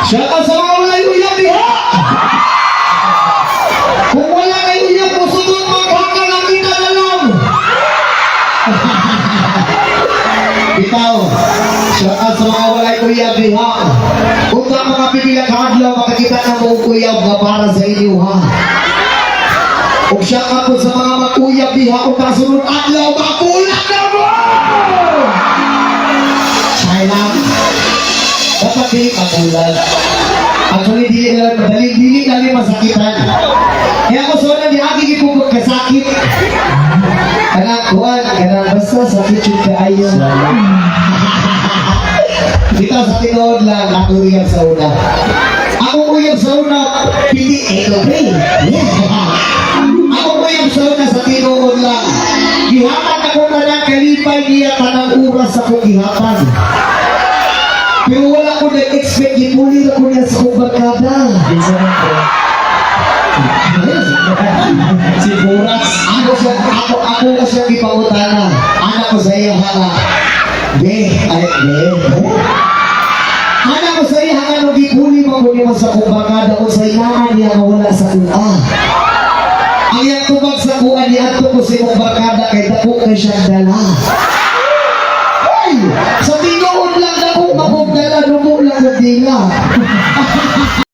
Siya ka sa mga walay uyab diha. Kung wala kay uyab mo sunod maghanggang ang kita na lang. Ikaw, siya ka sa mga walay uyab diha. Kung ka mga pipilang hadlaw, makakita na mo uyab na para sa inyo ha. Kung siya ka po sa mga mag-uyab diha, kung kasunod adlaw, makulat na mo! Sayang. Dapat di magulat. Actually, dili kami masakitan. Kaya ko soalnya di aking ipupot kasakit. Karena kuwan, karena basta sakit yung kaayo. Dito sa tinood lang, ako uyab sa una. Ako uyab sa una, pili, okay. Ako uyab sa una sa tinood lang. Gihatan ako na lang, kalipay niya tanang oras ako gihatan. Pero wala ko na-expect, ipulit ako niya sa kong barkada. Si Buras. Ako na siya ipautana. Anak ko sa iyo, hanga. Anak ko sa iyo, hanga, nung ipuli mo ko sa kong barkada, o sa inaan niya wala sa kuna. Ang iyang tubag sa kuha niya, ato ko sa kong barkada, kay dako kay siyang dala. Sa tinood lang ako, mapagdala, numo lang na dila.